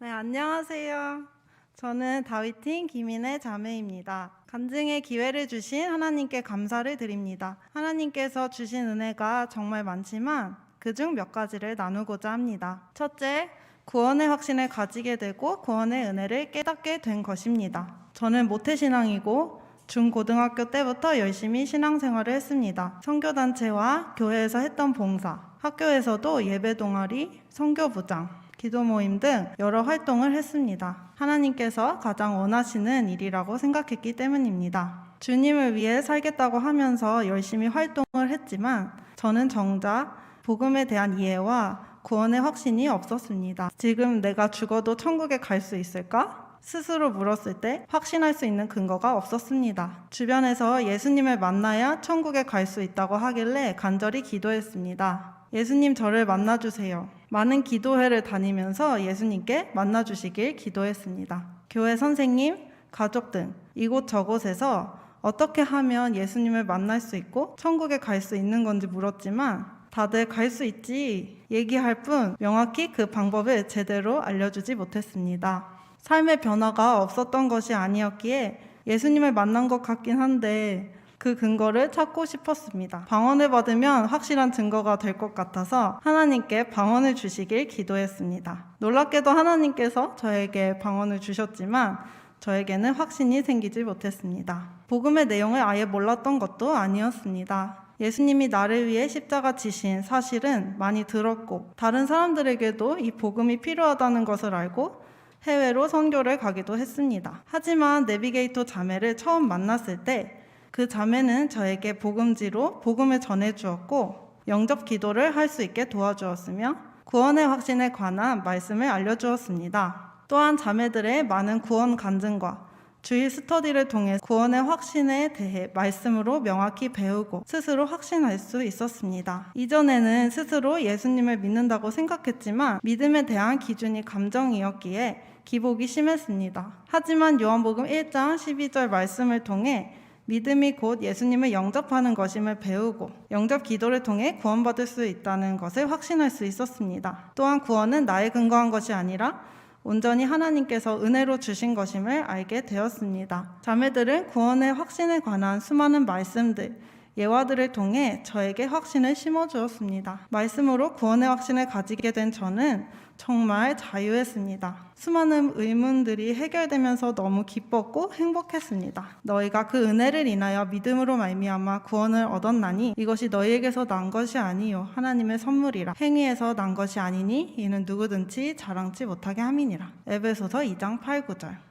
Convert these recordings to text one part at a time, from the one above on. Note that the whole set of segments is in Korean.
네, 안녕하세요. 저는 다윗팀 김인의 자매입니다. 간증의 기회를 주신 하나님께 감사를 드립니다. 하나님께서 주신 은혜가 정말 많지만 그중 몇 가지를 나누고자 합니다. 첫째, 구원의 확신을 가지게 되고 구원의 은혜를 깨닫게 된 것입니다. 저는 모태신앙이고 중고등학교 때부터 열심히 신앙생활을 했습니다. 선교단체와 교회에서 했던 봉사, 학교에서도 예배 동아리, 선교부장, 기도 모임 등 여러 활동을 했습니다. 하나님께서 가장 원하시는 일이라고 생각했기 때문입니다. 주님을 위해 살겠다고 하면서 열심히 활동을 했지만 저는 정작 복음에 대한 이해와 구원의 확신이 없었습니다. 지금 내가 죽어도 천국에 갈 수 있을까? 스스로 물었을 때 확신할 수 있는 근거가 없었습니다. 주변에서 예수님을 만나야 천국에 갈 수 있다고 하길래 간절히 기도했습니다. 예수님, 저를 만나주세요. 많은 기도회를 다니면서 예수님께 만나주시길 기도했습니다. 교회 선생님, 가족 등 이곳저곳에서 어떻게 하면 예수님을 만날 수 있고 천국에 갈 수 있는 건지 물었지만 다들 갈 수 있지 얘기할 뿐 명확히 그 방법을 제대로 알려주지 못했습니다. 삶의 변화가 없었던 것이 아니었기에 예수님을 만난 것 같긴 한데 그 근거를 찾고 싶었습니다. 방언을 받으면 확실한 증거가 될 것 같아서 하나님께 방언을 주시길 기도했습니다. 놀랍게도 하나님께서 저에게 방언을 주셨지만 저에게는 확신이 생기지 못했습니다. 복음의 내용을 아예 몰랐던 것도 아니었습니다. 예수님이 나를 위해 십자가 지신 사실은 많이 들었고 다른 사람들에게도 이 복음이 필요하다는 것을 알고 해외로 선교를 가기도 했습니다. 하지만 내비게이터 자매를 처음 만났을 때 그 자매는 저에게 복음지로 복음을 전해주었고 영접 기도를 할 수 있게 도와주었으며 구원의 확신에 관한 말씀을 알려주었습니다. 또한 자매들의 많은 구원 간증과 주일 스터디를 통해 구원의 확신에 대해 말씀으로 명확히 배우고 스스로 확신할 수 있었습니다. 이전에는 스스로 예수님을 믿는다고 생각했지만 믿음에 대한 기준이 감정이었기에 기복이 심했습니다. 하지만 요한복음 1장 12절 말씀을 통해 믿음이 곧 예수님을 영접하는 것임을 배우고 영접 기도를 통해 구원받을 수 있다는 것을 확신할 수 있었습니다. 또한 구원은 나에 근거한 것이 아니라 온전히 하나님께서 은혜로 주신 것임을 알게 되었습니다. 자매들은 구원의 확신에 관한 수많은 말씀들, 예화들을 통해 저에게 확신을 심어주었습니다. 말씀으로 구원의 확신을 가지게 된 저는 정말 자유했습니다. 수많은 의문들이 해결되면서 너무 기뻤고 행복했습니다. 너희가 그 은혜를 인하여 믿음으로 말미암아 구원을 얻었나니 이것이 너희에게서 난 것이 아니요 하나님의 선물이라. 행위에서 난 것이 아니니 이는 누구든지 자랑치 못하게 함이니라. 에베소서 2장 8, 9절.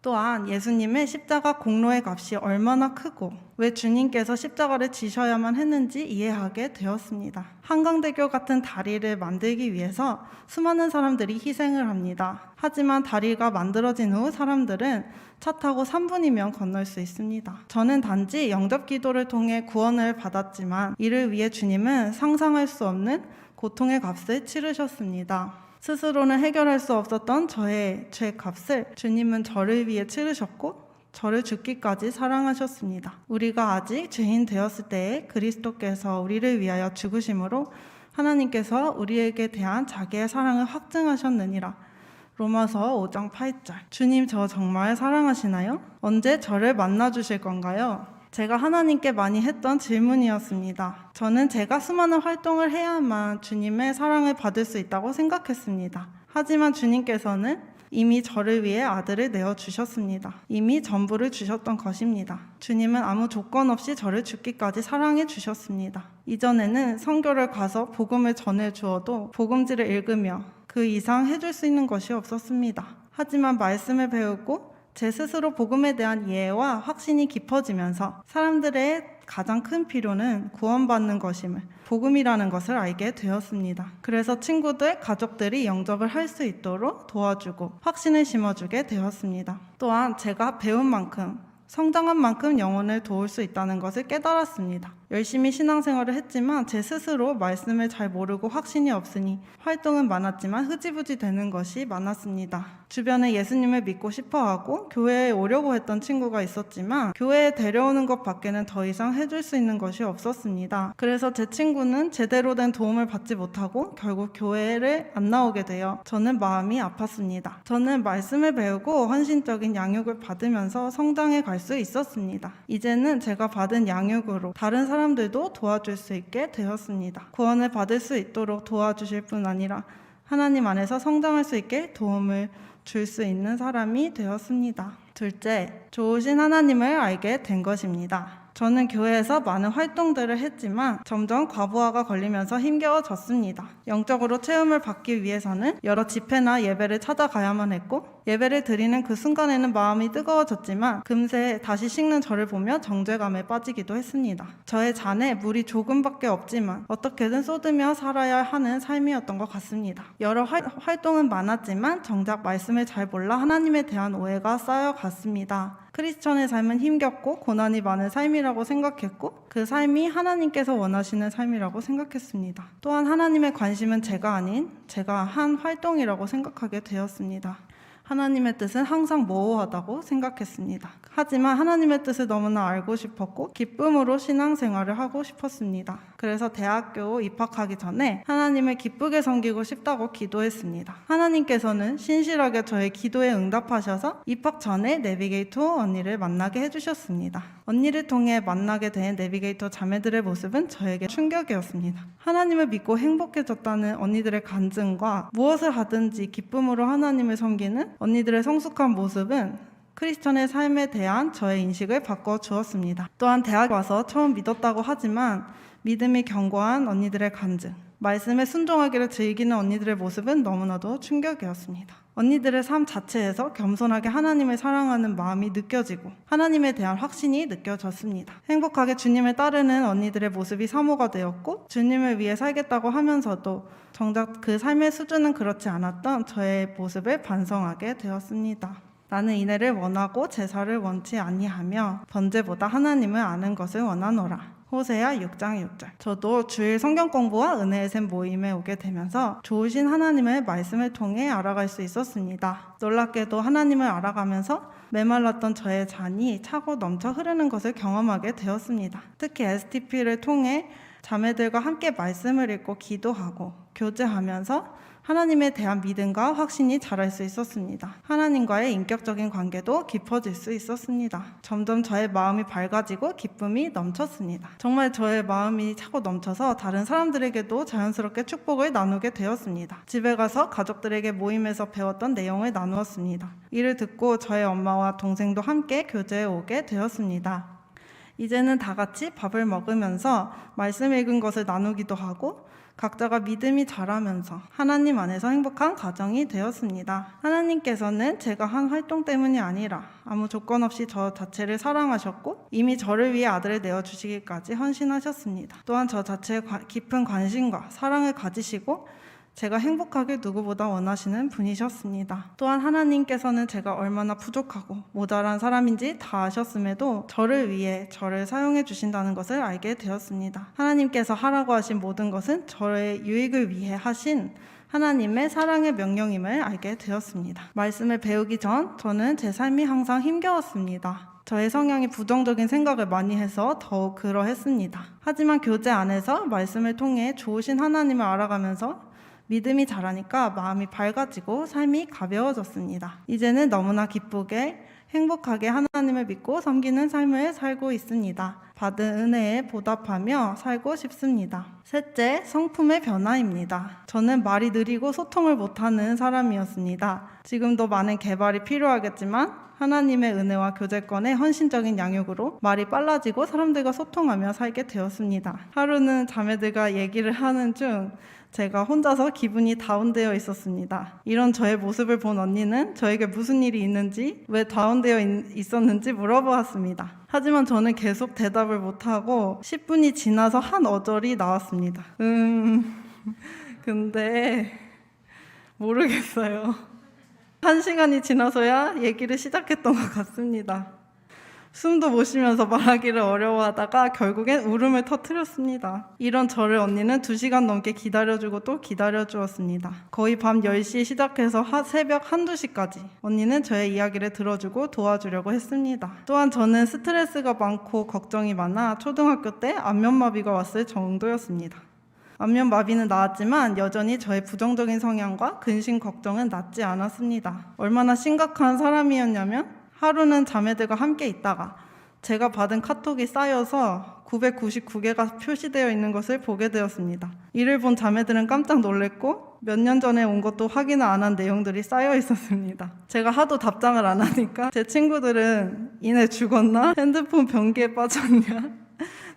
또한 예수님의 십자가 공로의 값이 얼마나 크고 왜 주님께서 십자가를 지셔야만 했는지 이해하게 되었습니다. 한강대교 같은 다리를 만들기 위해서 수많은 사람들이 희생을 합니다. 하지만 다리가 만들어진 후 사람들은 차 타고 3분이면 건널 수 있습니다. 저는 단지 영접 기도를 통해 구원을 받았지만 이를 위해 주님은 상상할 수 없는 고통의 값을 치르셨습니다. 스스로는 해결할 수 없었던 저의 죄값을 주님은 저를 위해 치르셨고 저를 죽기까지 사랑하셨습니다. 우리가 아직 죄인 되었을 때에 그리스도께서 우리를 위하여 죽으심으로 하나님께서 우리에게 대한 자기의 사랑을 확증하셨느니라. 로마서 5장 8절. 주님, 저 정말 사랑하시나요? 언제 저를 만나주실 건가요? 제가 하나님께 많이 했던 질문이었습니다. 저는 제가 수많은 활동을 해야만 주님의 사랑을 받을 수 있다고 생각했습니다. 하지만 주님께서는 이미 저를 위해 아들을 내어주셨습니다. 이미 전부를 주셨던 것입니다. 주님은 아무 조건 없이 저를 죽기까지 사랑해 주셨습니다. 이전에는 선교를 가서 복음을 전해주어도 복음지를 읽으며 그 이상 해줄 수 있는 것이 없었습니다. 하지만 말씀을 배우고 제 스스로 복음에 대한 이해와 확신이 깊어지면서 사람들의 가장 큰 필요는 구원받는 것임을, 복음이라는 것을 알게 되었습니다. 그래서 친구들, 가족들이 영접을 할 수 있도록 도와주고 확신을 심어주게 되었습니다. 또한 제가 배운 만큼, 성장한 만큼 영혼을 도울 수 있다는 것을 깨달았습니다. 열심히 신앙생활을 했지만 제 스스로 말씀을 잘 모르고 확신이 없으니 활동은 많았지만 흐지부지 되는 것이 많았습니다. 주변에 예수님을 믿고 싶어하고 교회에 오려고 했던 친구가 있었지만 교회에 데려오는 것 밖에는 더 이상 해줄 수 있는 것이 없었습니다. 그래서 제 친구는 제대로 된 도움을 받지 못하고 결국 교회를 안 나오게 되어 저는 마음이 아팠습니다. 저는 말씀을 배우고 헌신적인 양육을 받으면서 성장해 갈 수 있었습니다. 이제는 제가 받은 양육으로 다른 사람들도 도와줄 수 있게 되었습니다. 구원을 받을 수 있도록 도와주실 뿐 아니라 하나님 안에서 성장할 수 있게 도움을 줄 수 있는 사람이 되었습니다. 둘째, 좋으신 하나님을 알게 된 것입니다. 저는 교회에서 많은 활동들을 했지만 점점 과부하가 걸리면서 힘겨워졌습니다. 영적으로 체험을 받기 위해서는 여러 집회나 예배를 찾아가야만 했고 예배를 드리는 그 순간에는 마음이 뜨거워졌지만 금세 다시 식는 저를 보며 정죄감에 빠지기도 했습니다. 저의 잔에 물이 조금밖에 없지만 어떻게든 쏟으며 살아야 하는 삶이었던 것 같습니다. 여러 활동은 많았지만 정작 말씀을 잘 몰라 하나님에 대한 오해가 쌓여갔습니다. 크리스천의 삶은 힘겹고 고난이 많은 삶이라고 생각했고 그 삶이 하나님께서 원하시는 삶이라고 생각했습니다. 또한 하나님의 관심은 제가 아닌 제가 한 활동이라고 생각하게 되었습니다. 하나님의 뜻은 항상 모호하다고 생각했습니다. 하지만 하나님의 뜻을 너무나 알고 싶었고 기쁨으로 신앙생활을 하고 싶었습니다. 그래서 대학교 입학하기 전에 하나님을 기쁘게 섬기고 싶다고 기도했습니다. 하나님께서는 신실하게 저의 기도에 응답하셔서 입학 전에 내비게이터 언니를 만나게 해주셨습니다. 언니를 통해 만나게 된 내비게이터 자매들의 모습은 저에게 충격이었습니다. 하나님을 믿고 행복해졌다는 언니들의 간증과 무엇을 하든지 기쁨으로 하나님을 섬기는 언니들의 성숙한 모습은 크리스천의 삶에 대한 저의 인식을 바꿔주었습니다. 또한 대학 와서 처음 믿었다고 하지만 믿음이 견고한 언니들의 간증, 말씀에 순종하기를 즐기는 언니들의 모습은 너무나도 충격이었습니다. 언니들의 삶 자체에서 겸손하게 하나님을 사랑하는 마음이 느껴지고 하나님에 대한 확신이 느껴졌습니다. 행복하게 주님을 따르는 언니들의 모습이 사모가 되었고 주님을 위해 살겠다고 하면서도 정작 그 삶의 수준은 그렇지 않았던 저의 모습을 반성하게 되었습니다. 나는 인애를 원하고 제사를 원치 아니하며 번제보다 하나님을 아는 것을 원하노라. 호세아 6장 6절. 저도 주일 성경 공부와 은혜의 샘 모임에 오게 되면서 좋으신 하나님의 말씀을 통해 알아갈 수 있었습니다. 놀랍게도 하나님을 알아가면서 메말랐던 저의 잔이 차고 넘쳐 흐르는 것을 경험하게 되었습니다. 특히 STP를 통해 자매들과 함께 말씀을 읽고 기도하고 교제하면서 하나님에 대한 믿음과 확신이 자랄 수 있었습니다. 하나님과의 인격적인 관계도 깊어질 수 있었습니다. 점점 저의 마음이 밝아지고 기쁨이 넘쳤습니다. 정말 저의 마음이 차고 넘쳐서 다른 사람들에게도 자연스럽게 축복을 나누게 되었습니다. 집에 가서 가족들에게 모임에서 배웠던 내용을 나누었습니다. 이를 듣고 저의 엄마와 동생도 함께 교제에 오게 되었습니다. 이제는 다 같이 밥을 먹으면서 말씀 읽은 것을 나누기도 하고 각자가 믿음이 자라면서 하나님 안에서 행복한 가정이 되었습니다. 하나님께서는 제가 한 활동 때문이 아니라 아무 조건 없이 저 자체를 사랑하셨고 이미 저를 위해 아들을 내어주시기까지 헌신하셨습니다. 또한 저 자체에 깊은 관심과 사랑을 가지시고 제가 행복하게 누구보다 원하시는 분이셨습니다. 또한 하나님께서는 제가 얼마나 부족하고 모자란 사람인지 다 아셨음에도 저를 위해 저를 사용해 주신다는 것을 알게 되었습니다. 하나님께서 하라고 하신 모든 것은 저의 유익을 위해 하신 하나님의 사랑의 명령임을 알게 되었습니다. 말씀을 배우기 전 저는 제 삶이 항상 힘겨웠습니다. 저의 성향이 부정적인 생각을 많이 해서 더욱 그러했습니다. 하지만 교제 안에서 말씀을 통해 좋으신 하나님을 알아가면서 믿음이 자라니까 마음이 밝아지고 삶이 가벼워졌습니다. 이제는 너무나 기쁘게 행복하게 하나님을 믿고 섬기는 삶을 살고 있습니다. 받은 은혜에 보답하며 살고 싶습니다. 셋째, 성품의 변화입니다. 저는 말이 느리고 소통을 못하는 사람이었습니다. 지금도 많은 개발이 필요하겠지만 하나님의 은혜와 교제권의 헌신적인 양육으로 말이 빨라지고 사람들과 소통하며 살게 되었습니다. 하루는 자매들과 얘기를 하는 중 제가 혼자서 기분이 다운되어 있었습니다. 이런 저의 모습을 본 언니는 저에게 무슨 일이 있는지, 왜 다운되어 있었는지 물어보았습니다. 하지만 저는 계속 대답을 못하고 10분이 지나서 한 어절이 나왔습니다. 근데 모르겠어요. 1시간이 지나서야 얘기를 시작했던 것 같습니다. 숨도 못 쉬면서 말하기를 어려워하다가 결국엔 울음을 터뜨렸습니다. 이런 저를 언니는 2시간 넘게 기다려주고 또 기다려주었습니다. 거의 밤 10시에 시작해서 새벽 1, 2시까지 언니는 저의 이야기를 들어주고 도와주려고 했습니다. 또한 저는 스트레스가 많고 걱정이 많아 초등학교 때 안면마비가 왔을 정도였습니다. 안면마비는 나았지만 여전히 저의 부정적인 성향과 근심 걱정은 낫지 않았습니다. 얼마나 심각한 사람이었냐면 하루는 자매들과 함께 있다가 제가 받은 카톡이 쌓여서 999개가 표시되어 있는 것을 보게 되었습니다. 이를 본 자매들은 깜짝 놀랐고 몇 년 전에 온 것도 확인을 안 한 내용들이 쌓여 있었습니다. 제가 하도 답장을 안 하니까 제 친구들은 이내 죽었나? 핸드폰 변기에 빠졌냐?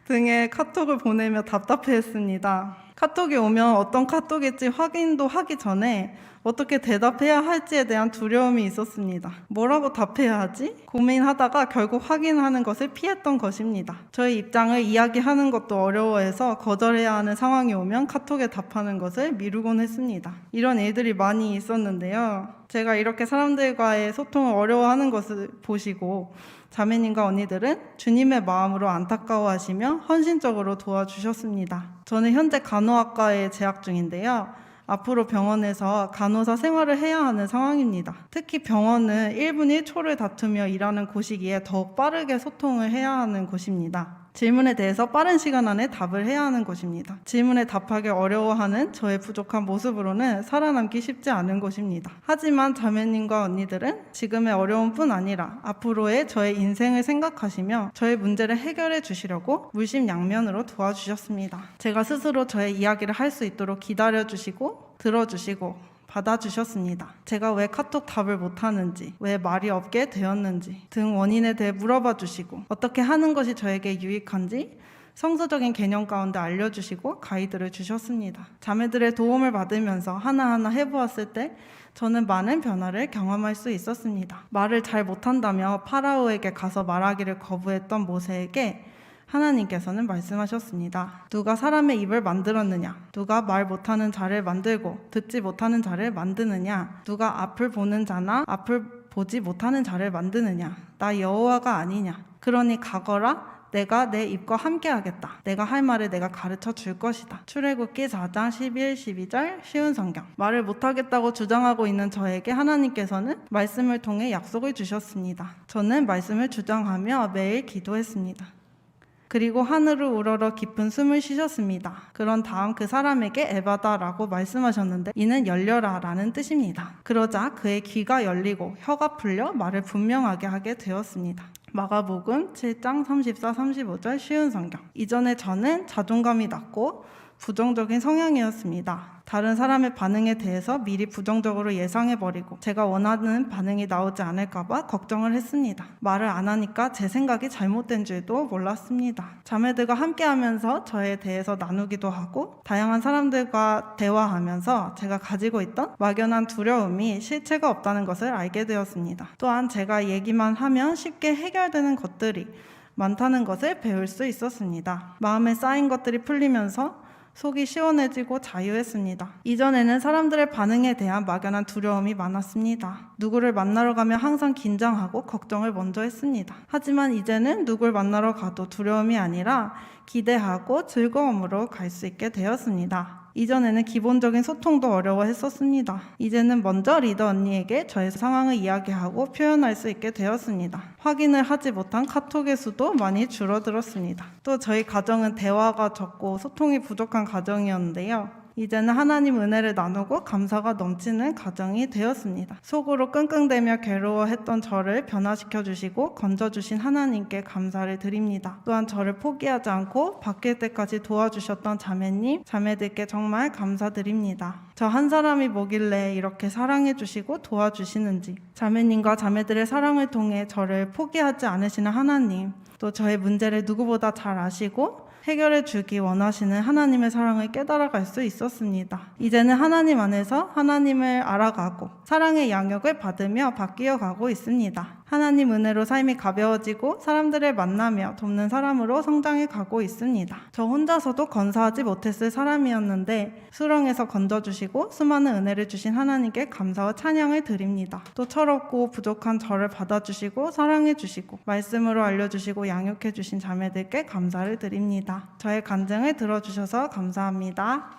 등의 카톡을 보내며 답답해했습니다. 카톡이 오면 어떤 카톡일지 확인도 하기 전에 어떻게 대답해야 할지에 대한 두려움이 있었습니다. 뭐라고 답해야 하지? 고민하다가 결국 확인하는 것을 피했던 것입니다. 저의 입장을 이야기하는 것도 어려워해서 거절해야 하는 상황이 오면 카톡에 답하는 것을 미루곤 했습니다. 이런 일들이 많이 있었는데요. 제가 이렇게 사람들과의 소통을 어려워하는 것을 보시고 자매님과 언니들은 주님의 마음으로 안타까워하시며 헌신적으로 도와주셨습니다. 저는 현재 간호학과에 재학 중인데요. 앞으로 병원에서 간호사 생활을 해야 하는 상황입니다. 특히 병원은 1분 1초를 다투며 일하는 곳이기에 더욱 빠르게 소통을 해야 하는 곳입니다. 질문에 대해서 빠른 시간 안에 답을 해야 하는 것입니다. 질문에 답하기 어려워하는 저의 부족한 모습으로는 살아남기 쉽지 않은 것입니다. 하지만 자매님과 언니들은 지금의 어려움뿐 아니라 앞으로의 저의 인생을 생각하시며 저의 문제를 해결해 주시려고 물심양면으로 도와주셨습니다. 제가 스스로 저의 이야기를 할 수 있도록 기다려주시고 들어주시고 받아주셨습니다. 제가 왜 카톡 답을 못하는지, 왜 말이 없게 되었는지 등 원인에 대해 물어봐 주시고 어떻게 하는 것이 저에게 유익한지 성서적인 개념 가운데 알려주시고 가이드를 주셨습니다. 자매들의 도움을 받으면서 하나하나 해보았을 때 저는 많은 변화를 경험할 수 있었습니다. 말을 잘 못한다며 파라오에게 가서 말하기를 거부했던 모세에게 하나님께서는 말씀하셨습니다. 누가 사람의 입을 만들었느냐? 누가 말 못하는 자를 만들고 듣지 못하는 자를 만드느냐? 누가 앞을 보는 자나 앞을 보지 못하는 자를 만드느냐? 나 여호와가 아니냐? 그러니 가거라. 내가 내 입과 함께 하겠다. 내가 할 말을 내가 가르쳐 줄 것이다. 출애굽기 4장 11, 12절 쉬운 성경. 말을 못하겠다고 주장하고 있는 저에게 하나님께서는 말씀을 통해 약속을 주셨습니다. 저는 말씀을 주장하며 매일 기도했습니다. 그리고 하늘을 우러러 깊은 숨을 쉬셨습니다. 그런 다음 그 사람에게 에바다라고 말씀하셨는데 이는 열려라 라는 뜻입니다. 그러자 그의 귀가 열리고 혀가 풀려 말을 분명하게 하게 되었습니다. 마가복음 7장 34, 35절 쉬운 성경. 이전에 저는 자존감이 낮고 부정적인 성향이었습니다. 다른 사람의 반응에 대해서 미리 부정적으로 예상해버리고 제가 원하는 반응이 나오지 않을까봐 걱정을 했습니다. 말을 안 하니까 제 생각이 잘못된 줄도 몰랐습니다. 자매들과 함께하면서 저에 대해서 나누기도 하고 다양한 사람들과 대화하면서 제가 가지고 있던 막연한 두려움이 실체가 없다는 것을 알게 되었습니다. 또한 제가 얘기만 하면 쉽게 해결되는 것들이 많다는 것을 배울 수 있었습니다. 마음에 쌓인 것들이 풀리면서 속이 시원해지고 자유했습니다. 이전에는 사람들의 반응에 대한 막연한 두려움이 많았습니다. 누구를 만나러 가면 항상 긴장하고 걱정을 먼저 했습니다. 하지만 이제는 누굴 만나러 가도 두려움이 아니라 기대하고 즐거움으로 갈 수 있게 되었습니다. 이전에는 기본적인 소통도 어려워했었습니다. 이제는 먼저 리더 언니에게 저의 상황을 이야기하고 표현할 수 있게 되었습니다. 확인을 하지 못한 카톡의 수도 많이 줄어들었습니다. 또 저희 가정은 대화가 적고 소통이 부족한 가정이었는데요. 이제는 하나님 은혜를 나누고 감사가 넘치는 가정이 되었습니다. 속으로 끙끙대며 괴로워했던 저를 변화시켜 주시고 건져주신 하나님께 감사를 드립니다. 또한 저를 포기하지 않고 바뀔 때까지 도와주셨던 자매님, 자매들께 정말 감사드립니다. 저 한 사람이 뭐길래 이렇게 사랑해 주시고 도와주시는지, 자매님과 자매들의 사랑을 통해 저를 포기하지 않으시는 하나님, 또 저의 문제를 누구보다 잘 아시고 해결해 주기 원하시는 하나님의 사랑을 깨달아갈 수 있었습니다. 이제는 하나님 안에서 하나님을 알아가고 사랑의 양육을 받으며 바뀌어 가고 있습니다. 하나님 은혜로 삶이 가벼워지고 사람들을 만나며 돕는 사람으로 성장해 가고 있습니다. 저 혼자서도 건사하지 못했을 사람이었는데 수렁에서 건져주시고 수많은 은혜를 주신 하나님께 감사와 찬양을 드립니다. 또 철없고 부족한 저를 받아주시고 사랑해주시고 말씀으로 알려주시고 양육해주신 자매들께 감사를 드립니다. 저의 간증을 들어주셔서 감사합니다.